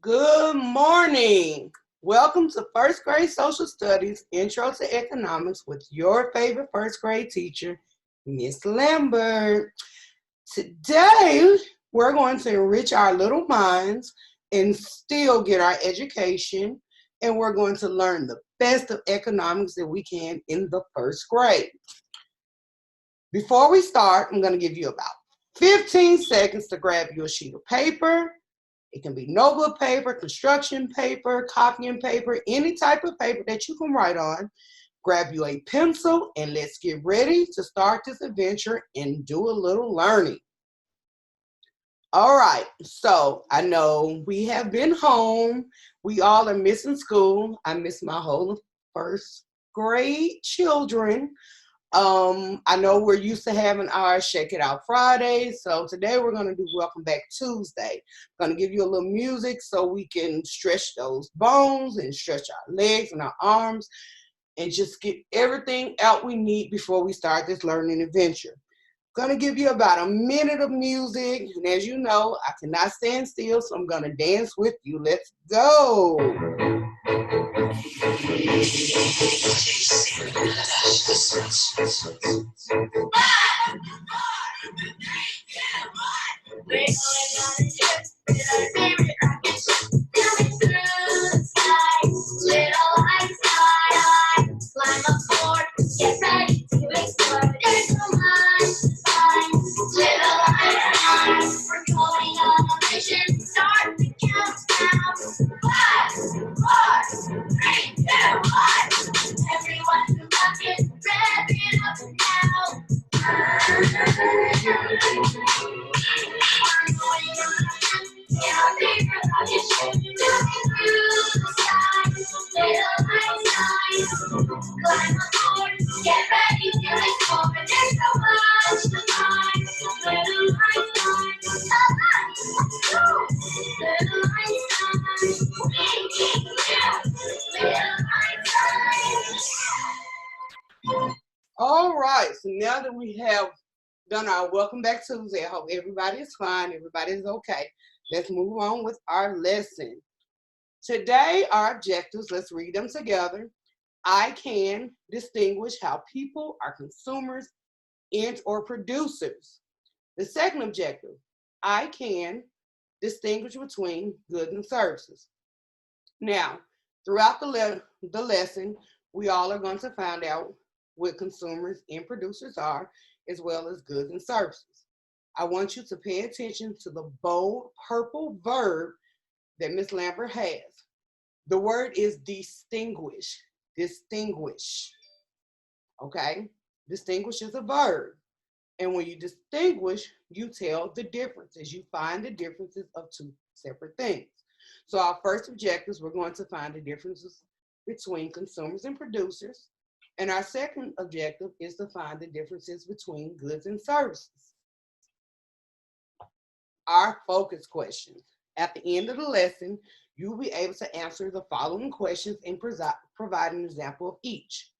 Good morning. Welcome to First Grade Social Studies Intro to Economics with your favorite first grade teacher, Miss Lambert. Today, we're going to enrich our little minds and still get our education, and we're going to learn the best of economics that we can in the first grade. Before we start, I'm going to give you about 15 seconds to grab your sheet of paper. It can be notebook paper, construction paper, copying paper, any type of paper that you can write on. Grab you a pencil and let's get ready to start this adventure and do a little learning. All right, so I know we have been home. We all are missing school. I miss my whole first grade children. I know we're used to having our Shake It Out Friday, so today we're going to do Welcome Back Tuesday. I'm going to give you a little music so we can stretch those bones and stretch our legs and our arms and just get everything out we need before we start this learning adventure. I'm going to give you about a minute of music, and as you know, I cannot stand still, so I'm going to dance with you. Let's go. All right, so now that we have done our Welcome Back Tuesday, I hope everybody is fine, everybody is okay. Let's move on with our lesson. Today, our objectives, let's read them together. I can distinguish how people are consumers and or producers. The second objective, I can distinguish between goods and services. Now, throughout the lesson, we all are going to find out what consumers and producers are, as well as goods and services. I want you to pay attention to the bold purple verb that Miss Lambert has. The word is distinguish. Distinguish. Okay? Distinguish is a verb. And when you distinguish, you tell the differences. You find the differences of two separate things. So our first objectives, we're going to find the differences between consumers and producers. And our second objective is to find the differences between goods and services. Our focus questions. At the end of the lesson, you'll be able to answer the following questions and provide an example of each.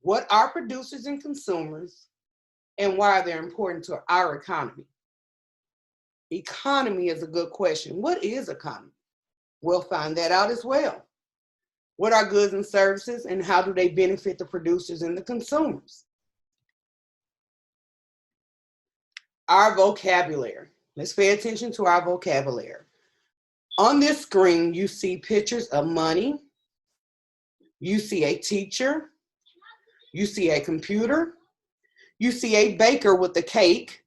What are producers and consumers, and why are they important to our economy? Economy is a good question. What is economy? We'll find that out as well. What are goods and services, and how do they benefit the producers and the consumers? Our vocabulary. Let's pay attention to our vocabulary. On this screen, you see pictures of money. You see a teacher. You see a computer. You see a baker with a cake.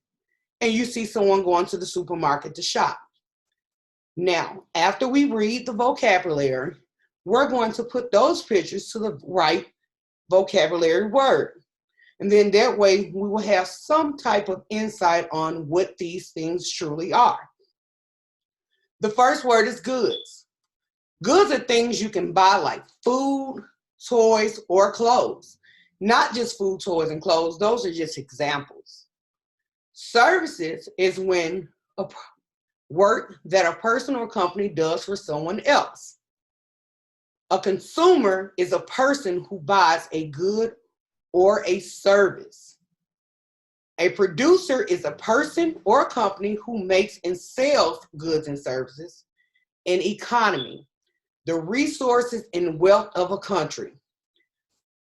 And you see someone going to the supermarket to shop. Now, after we read the vocabulary, we're going to put those pictures to the right vocabulary word. And then that way we will have some type of insight on what these things truly are. The first word is goods. Goods are things you can buy like food, toys, or clothes. Not just food, toys, and clothes. Those are just examples. Services is when work that a person or company does for someone else. A consumer is a person who buys a good or a service. A producer is a person or a company who makes and sells goods and services. and economy, the resources and wealth of a country.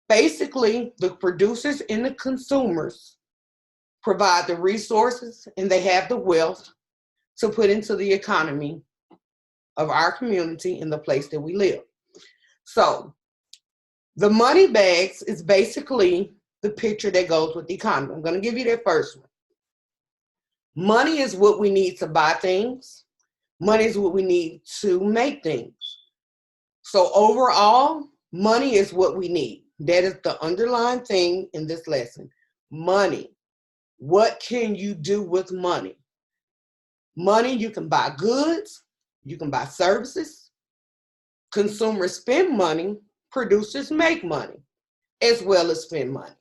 Basically, the producers and the consumers provide the resources and they have the wealth to put into the economy of our community and the place that we live. So the money bags is basically the picture that goes with the economy. I'm going to give you that first one. Money is what we need to buy things. Money is what we need to make things. So overall, money is what we need. That is the underlying thing in this lesson. Money. What can you do with money? Money, you can buy goods, you can buy services. Consumers spend money, producers make money, as well as spend money.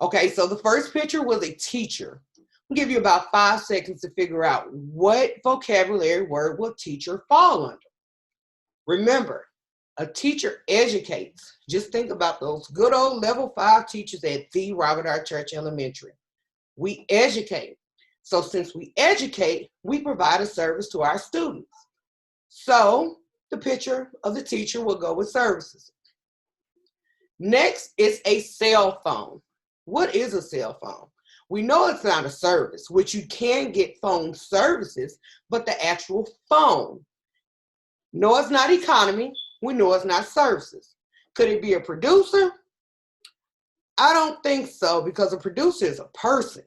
Okay, so the first picture was a teacher. I'll give you about 5 seconds to figure out what vocabulary word will teacher fall under. Remember, a teacher educates. Just think about those good old level 5 teachers at the Robert R. Church Elementary. We educate. So since we educate, we provide a service to our students. So the picture of the teacher will go with services. Next is a cell phone. What is a cell phone? We know it's not a service, which you can get phone services, but the actual phone. No, it's not economy. We know it's not services. Could it be a producer? I don't think so, because a producer is a person.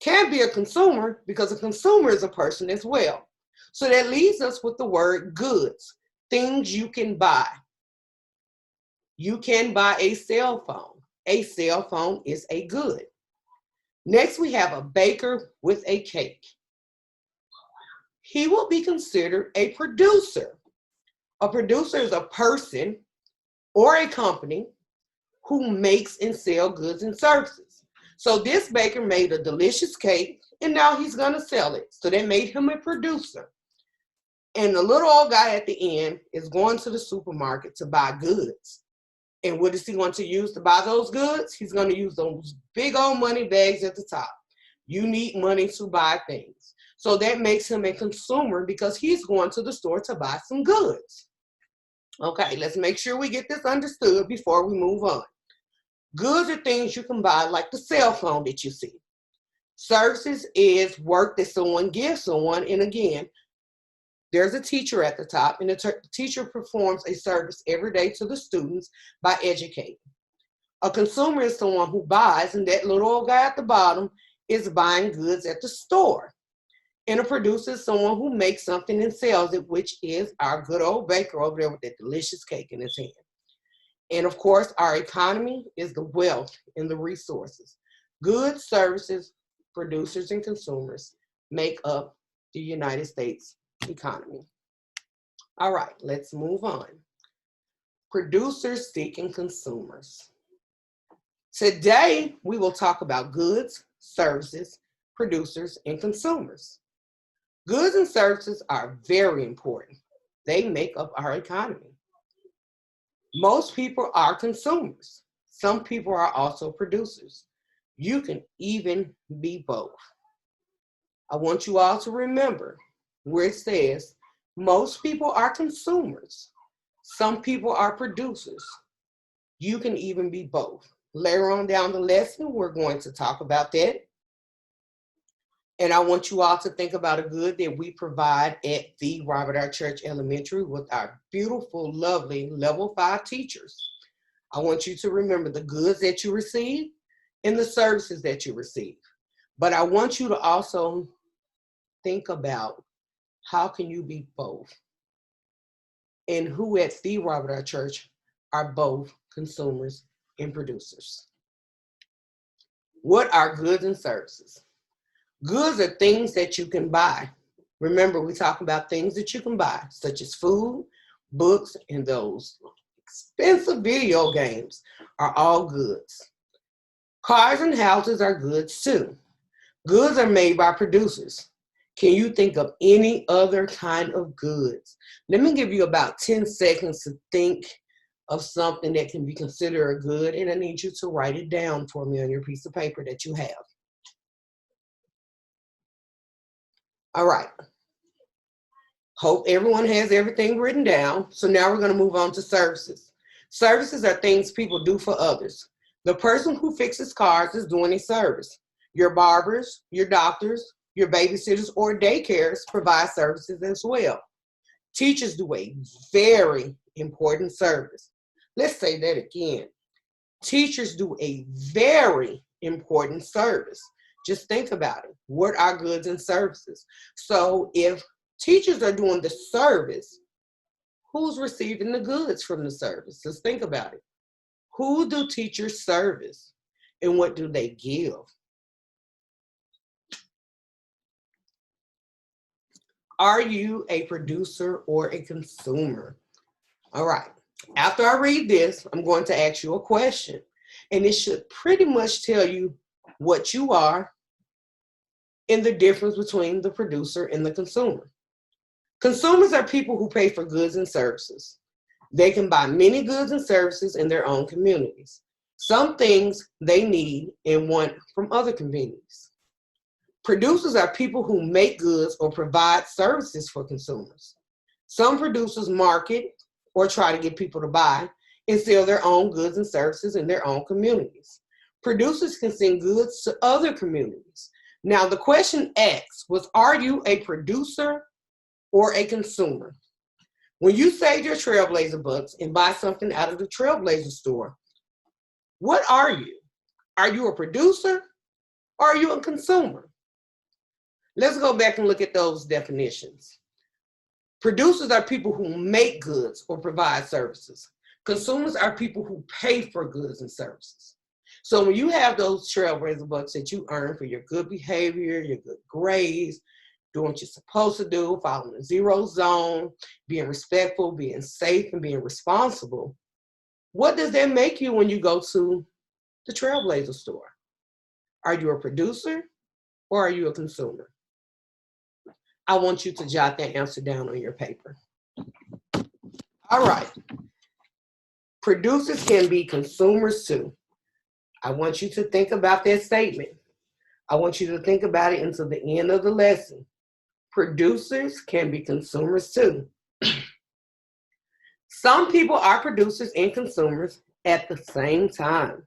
Can be a consumer, because a consumer is a person as well. So that leaves us with the word goods, things you can buy. You can buy a cell phone. A cell phone is a good. Next, we have a baker with a cake. He will be considered a producer. A producer is a person or a company who makes and sells goods and services. So this baker made a delicious cake, and now he's going to sell it. So that made him a producer. And the little old guy at the end is going to the supermarket to buy goods. And what is he going to use to buy those goods? He's going to use those big old money bags at the top. You need money to buy things. So that makes him a consumer, because he's going to the store to buy some goods. Okay, let's make sure we get this understood before we move on. Goods are things you can buy, like the cell phone that you see. Services is work that someone gives someone, and again, there's a teacher at the top, and the teacher performs a service every day to the students by educating. A consumer is someone who buys, and that little old guy at the bottom is buying goods at the store. And a producer is someone who makes something and sells it, which is our good old baker over there with that delicious cake in his hand. And of course, our economy is the wealth and the resources. Goods, services, producers, and consumers make up the United States economy. All right, let's move on. Producers seeking consumers. Today, we will talk about goods, services, producers, and consumers. Goods and services are very important. They make up our economy. Most people are consumers. Some people are also producers. You can even be both. I want you all to remember where it says most people are consumers. Some people are producers. You can even be both. Later on down the lesson, we're going to talk about that. And I want you all to think about a good that we provide at the Robert R. Church Elementary with our beautiful, lovely level 5 teachers. I want you to remember the goods that you receive and the services that you receive. But I want you to also think about how can you be both, and who at the Robert R. Church are both consumers and producers. What are goods and services? Goods are things that you can buy. Remember, we talk about things that you can buy, such as food, books, and those expensive video games are all goods. Cars and houses are goods too. Goods are made by producers. Can you think of any other kind of goods? Let me give you about 10 seconds to think of something that can be considered a good, and I need you to write it down for me on your piece of paper that you have. All right. Hope everyone has everything written down. So now we're going to move on to services. Services are things people do for others. The person who fixes cars is doing a service. Your barbers, your doctors, your babysitters, or daycares provide services as well. Teachers do a very important service. Let's say that again. Teachers do a very important service. Just think about it. What are goods and services? So if teachers are doing the service, who's receiving the goods from the service? Let's think about it. Who do teachers service and what do they give? Are you a producer or a consumer? All right. After I read this, I'm going to ask you a question, and it should pretty much tell you what you are and the difference between the producer and the consumer. Consumers are people who pay for goods and services. They can buy many goods and services in their own communities. Some things they need and want from other communities. Producers are people who make goods or provide services for consumers. Some producers market or try to get people to buy and sell their own goods and services in their own communities. Producers can send goods to other communities. Now, the question asked was, are you a producer or a consumer? When you save your Trailblazer bucks and buy something out of the Trailblazer store, what are you? Are you a producer or are you a consumer? Let's go back and look at those definitions. Producers are people who make goods or provide services. Consumers are people who pay for goods and services. So when you have those Trailblazer bucks that you earn for your good behavior, your good grades, doing what you're supposed to do, following the zero zone, being respectful, being safe, and being responsible, what does that make you when you go to the Trailblazer store? Are you a producer or are you a consumer? I want you to jot that answer down on your paper. All right. Producers can be consumers too. I want you to think about that statement. I want you to think about it until the end of the lesson. Producers can be consumers too. Some people are producers and consumers at the same time.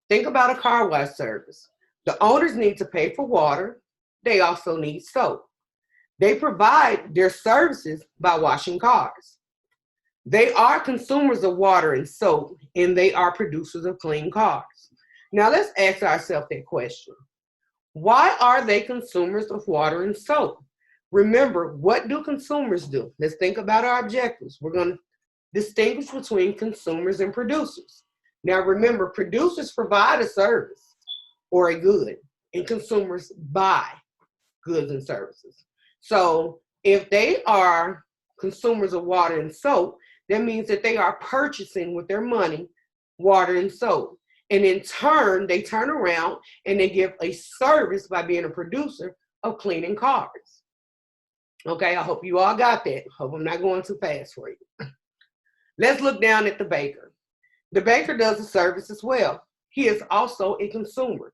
Think about a car wash service. The owners need to pay for water. They also need soap. They provide their services by washing cars. They are consumers of water and soap, and they are producers of clean cars. Now let's ask ourselves that question. Why are they consumers of water and soap? Remember, what do consumers do? Let's think about our objectives. We're going to distinguish between consumers and producers. Now remember, producers provide a service or a good, and consumers buy goods and services. So if they are consumers of water and soap, that means that they are purchasing with their money water and soap. And in turn, they turn around and they give a service by being a producer of cleaning cars. Okay, I hope you all got that. Hope I'm not going too fast for you. Let's look down at the baker. The baker does a service as well. He is also a consumer.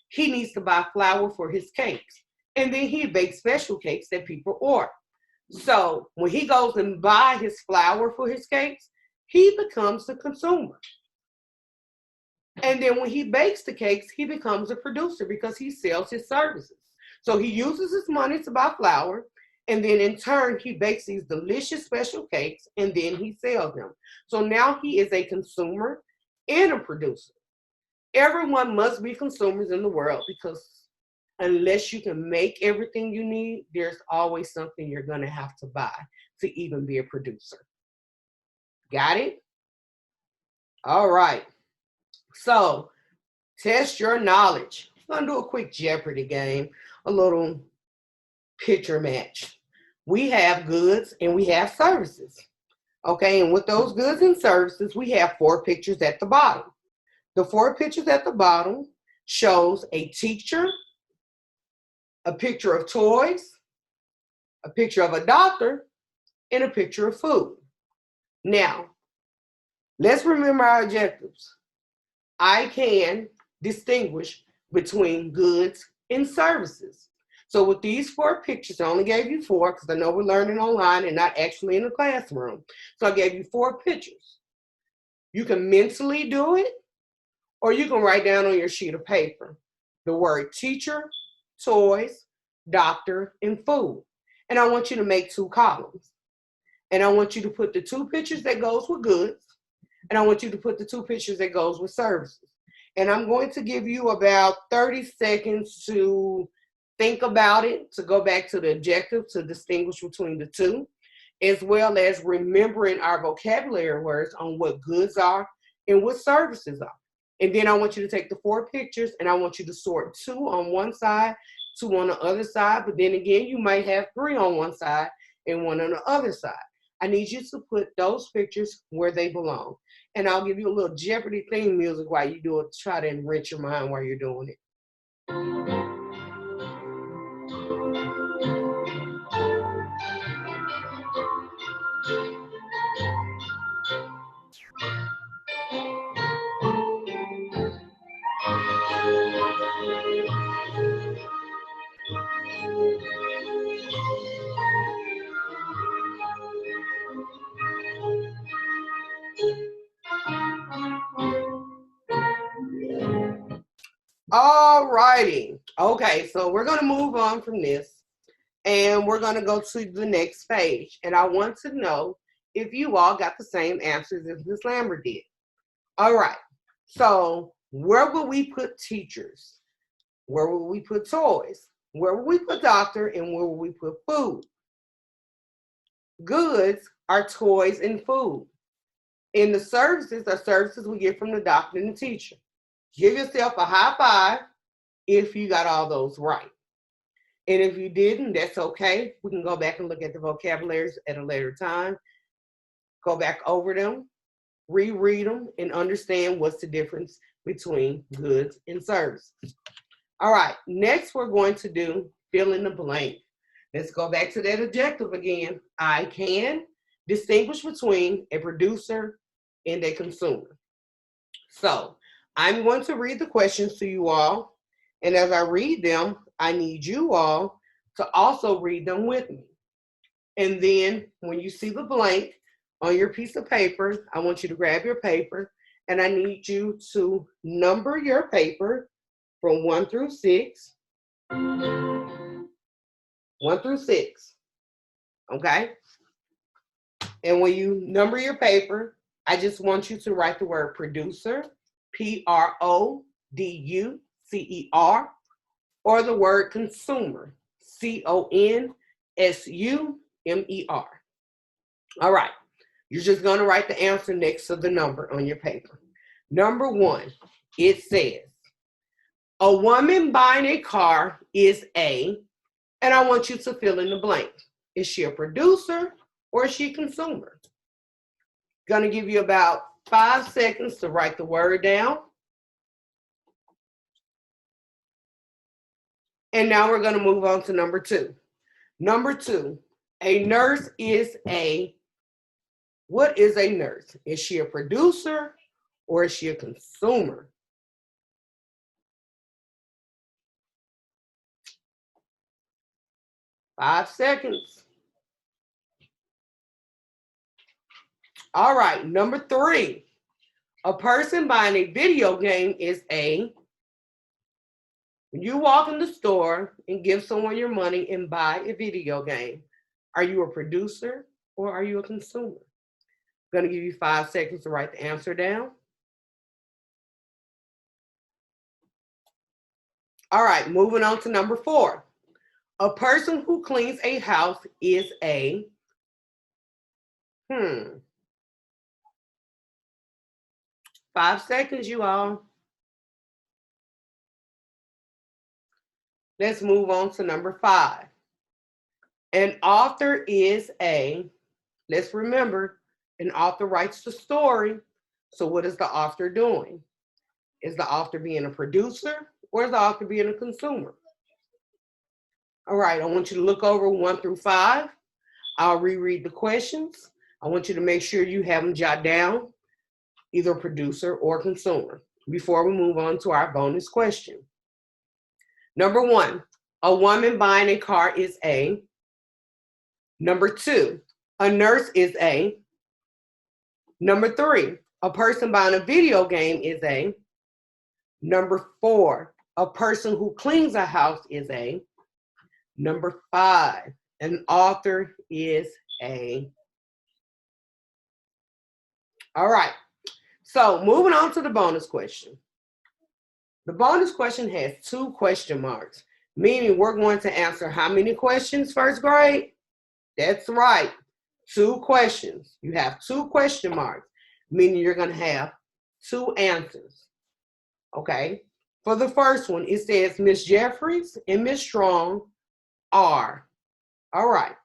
He needs to buy flour for his cakes. And then he bakes special cakes that people order. So when he goes and buys his flour for his cakes, he becomes the consumer. And then when he bakes the cakes, he becomes a producer because he sells his services. So he uses his money to buy flour, and then in turn, he bakes these delicious special cakes, and then he sells them. So now he is a consumer and a producer. Everyone must be consumers in the world because unless you can make everything you need, there's always something you're going to have to buy to even be a producer. Got it? All right. So, test your knowledge. I'm going to do a quick Jeopardy game, a little picture match. We have goods and we have services. Okay, and with those goods and services, we have 4 pictures at the bottom. The 4 pictures at the bottom shows a teacher, a picture of toys, a picture of a doctor, and a picture of food. Now, let's remember our objectives. I can distinguish between goods and services. So with these 4 pictures, I only gave you 4 because I know we're learning online and not actually in the classroom. So I gave you 4 pictures. You can mentally do it, or you can write down on your sheet of paper the word teacher, toys, doctor, and food. And I want you to make 2 columns. And I want you to put the 2 pictures that goes with goods, and I want you to put the 2 pictures that goes with services. And I'm going to give you about 30 seconds to think about it, to go back to the objective, to distinguish between the 2, as well as remembering our vocabulary words on what goods are and what services are. And then I want you to take the 4 pictures and I want you to sort 2 on one side, 2 on the other side, but then again, you might have 3 on one side and 1 on the other side. I need you to put those pictures where they belong. And I'll give you a little Jeopardy theme music while you do it, to try to enrich your mind while you're doing it. All righty. Okay, so we're going to move on from this and we're going to go to the next page. And I want to know if you all got the same answers as Ms. Lambert did. All right, so where will we put teachers? Where will we put toys? Where will we put doctor? And where will we put food? Goods are toys and food. And the services are services we get from the doctor and the teacher. Give yourself a high five if you got all those right. And if you didn't, that's okay. We can go back and look at the vocabularies at a later time. Go back over them, reread them, and understand what's the difference between goods and services. All right, next we're going to do fill in the blank. Let's go back to that objective again. I can distinguish between a producer and a consumer. So I'm going to read the questions to you all. And as I read them, I need you all to also read them with me. And then when you see the blank on your piece of paper, I want you to grab your paper and I need you to number your paper from 1 through 6. 1 through 6. Okay? And when you number your paper, I just want you to write the word producer, P-R-O-D-U-C-E-R, or the word consumer, C-O-N-S-U-M-E-R. All right, you're just going to write the answer next to the number on your paper. Number 1, it says, a woman buying a car is a, and I want you to fill in the blank. Is she a producer or is she a consumer? Going to give you about 5 seconds to write the word down. And now we're going to move on to number 2. Number 2, a nurse is a, what is a nurse? Is she a producer or is she a consumer? Five seconds. All right, number 3, a person buying a video game is a, when you walk in the store and give someone your money and buy a video game, are you a producer or are you a consumer? I'm going to give you 5 seconds to write the answer down. All right, moving on to number 4. A person who cleans a house is a, 5 seconds, you all. Let's move on to number 5. An author is a, let's remember, an author writes the story. So what is the author doing? Is the author being a producer or is the author being a consumer? All right, I want you to look over 1 through 5. I'll reread the questions. I want you to make sure you have them jot down, either producer or consumer, before we move on to our bonus question. Number 1, A woman buying a car is A. Number 2, a nurse is A. Number 3, a person buying a video game is A. Number 4, a person who cleans a house is A. Number 5, an author is A. All right, so moving on to the bonus question. The bonus question has 2 question marks, meaning we're going to answer how many questions, first grade? That's right, 2 questions. You have 2 question marks, meaning you're going to have 2 answers. Okay, for the first one, it says Miss Jeffries and Miss Strong are. All right,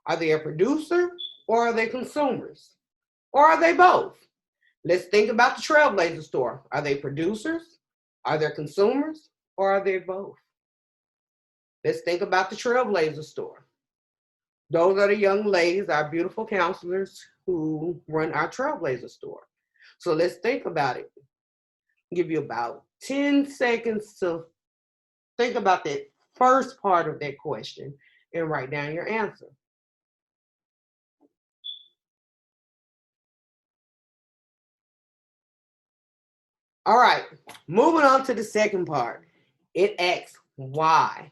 are they a producer or are they consumers? Or are they both? Let's think about the Trailblazer store. Are they producers? Are they consumers? Or are they both? Let's think about the Trailblazer store. Those are the young ladies, our beautiful counselors who run our Trailblazer store. So let's think about it. I'll give you about 10 seconds to think about that first part of that question and write down your answer. All right, moving on to the second part. It asks why.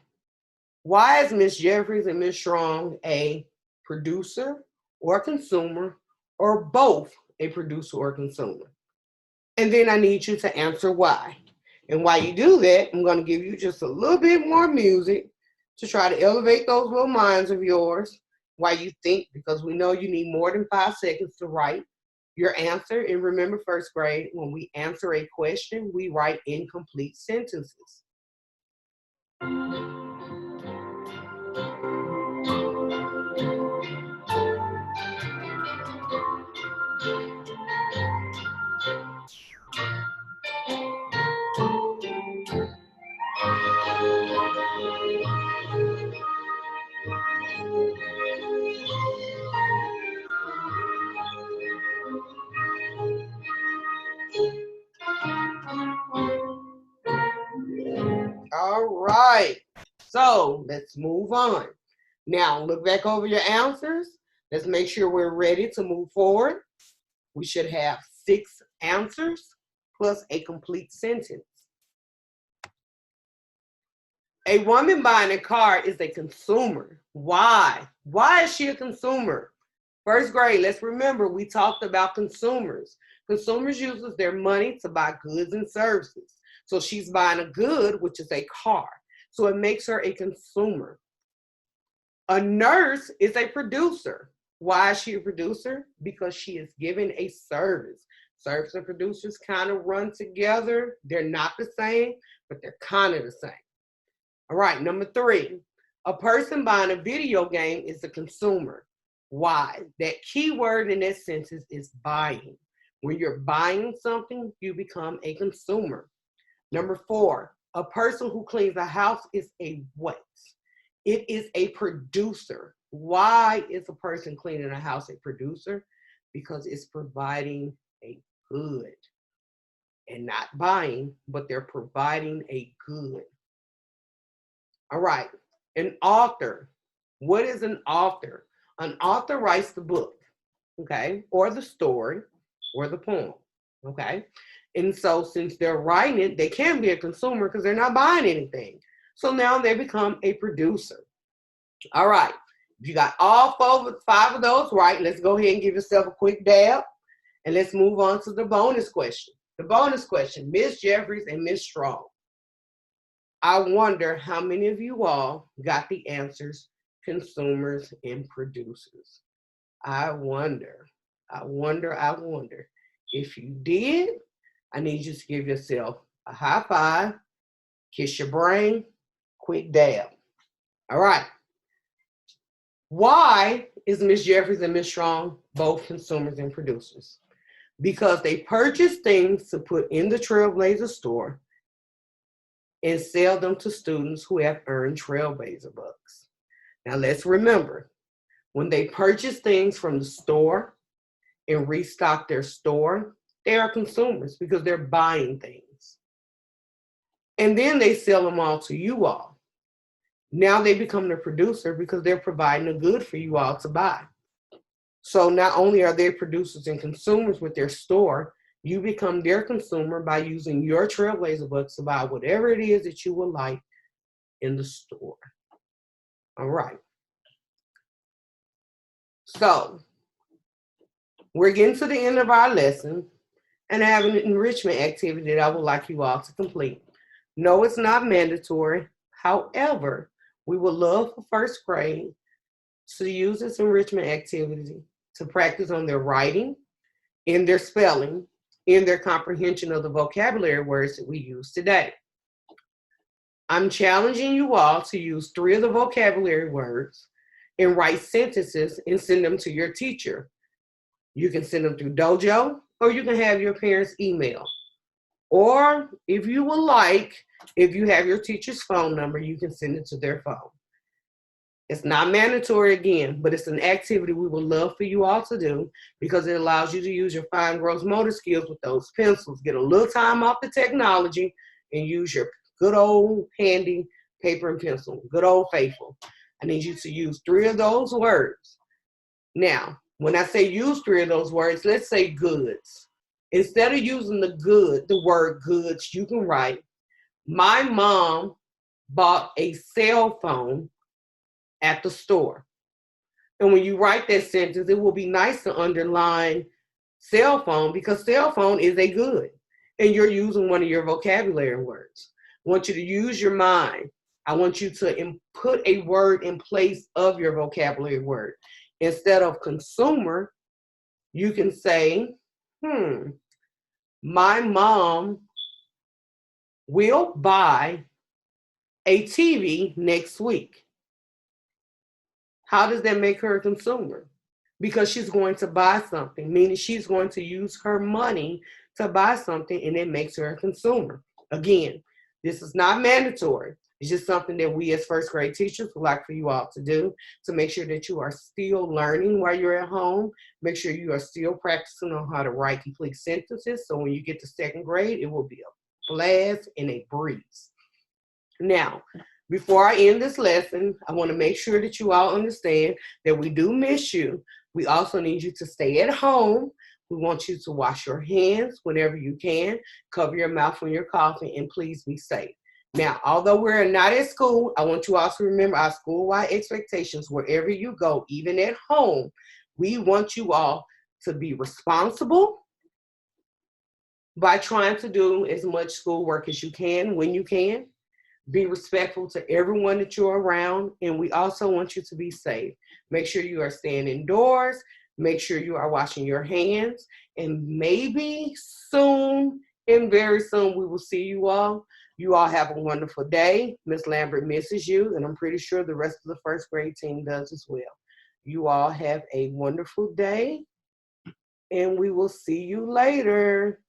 Why is Miss Jeffries and Miss Strong a producer or consumer, or both a producer or consumer? And then I need you to answer why. And while you do that, I'm going to give you just a little bit more music to try to elevate those little minds of yours while you think, because we know you need more than 5 seconds to write your answer. And remember, first grade, when we answer a question, we write incomplete sentences. All right, so let's move on. Now, look back over your answers. Let's make sure we're ready to move forward. We should have 6 answers plus a complete sentence. A woman buying a car is a consumer. Why? Why is she a consumer? First grade, let's remember we talked about consumers. Consumers uses their money to buy goods and services. So she's buying a good, which is a car. So it makes her a consumer. A nurse is a producer. Why is she a producer? Because she is giving a service. Service and producers kind of run together. They're not the same, but they're kind of the same. All right, number 3, a person buying a video game is a consumer. Why? That key word in that sentence is buying. When you're buying something, you become a consumer. Number 4, a person who cleans a house is a what? It is a producer. Why is a person cleaning a house a producer? Because it's providing a good. And not buying, but they're providing a good. All right, an author. What is an author? An author writes the book, okay, or the story, or the poem, okay? And so since they're writing it, they can be a consumer because they're not buying anything. So now they become a producer. All right, if you got all 5 of those right, let's go ahead and give yourself a quick dab. And let's move on to the bonus question. The bonus question, Miss Jeffries and Miss Strong. I wonder how many of you all got the answers, consumers and producers. I wonder. If you did, I need you to give yourself a high five, kiss your brain, quick dab. All right. Why is Miss Jeffries and Miss Strong both consumers and producers? Because they purchase things to put in the Trailblazer store and sell them to students who have earned Trailblazer bucks. Now let's remember, when they purchase things from the store and restock their store, they are consumers because they're buying things. And then they sell them all to you all. Now they become the producer because they're providing a good for you all to buy. So not only are they producers and consumers with their store, you become their consumer by using your Trailblazer books to buy whatever it is that you would like in the store. All right. So we're getting to the end of our lesson, and I have an enrichment activity that I would like you all to complete. No, it's not mandatory. However, we would love for first grade to use this enrichment activity to practice on their writing, in their spelling, in their comprehension of the vocabulary words that we use today. I'm challenging you all to use 3 of the vocabulary words and write sentences and send them to your teacher. You can send them through Dojo, or you can have your parents' email. Or if you would like, if you have your teacher's phone number, you can send it to their phone. It's not mandatory again, but it's an activity we would love for you all to do because it allows you to use your fine gross motor skills with those pencils. Get a little time off the technology and use your good old handy paper and pencil, good old faithful. I need you to use 3 of those words. Now, when I say use 3 of those words, let's say goods. Instead of using the word goods, you can write, my mom bought a cell phone at the store. And when you write that sentence, it will be nice to underline cell phone because cell phone is a good. And you're using one of your vocabulary words. I want you to use your mind. I want you to put a word in place of your vocabulary word. Instead of consumer, you can say, my mom will buy a TV next week. How does that make her a consumer? Because she's going to buy something, meaning she's going to use her money to buy something, and it makes her a consumer. Again, this is not mandatory. It's just something that we as first grade teachers would like for you all to do to make sure that you are still learning while you're at home. Make sure you are still practicing on how to write complete sentences. So when you get to second grade, it will be a blast and a breeze. Now, before I end this lesson, I want to make sure that you all understand that we do miss you. We also need you to stay at home. We want you to wash your hands whenever you can, cover your mouth when you're coughing, and please be safe. Now, although we're not at school, I want you all to remember our school-wide expectations wherever you go, even at home. We want you all to be responsible by trying to do as much schoolwork as you can when you can. Be respectful to everyone that you're around, and we also want you to be safe. Make sure you are staying indoors. Make sure you are washing your hands, and maybe soon, and very soon, we will see you all. You all have a wonderful day. Ms. Lambert misses you, and I'm pretty sure the rest of the first grade team does as well. You all have a wonderful day, and we will see you later.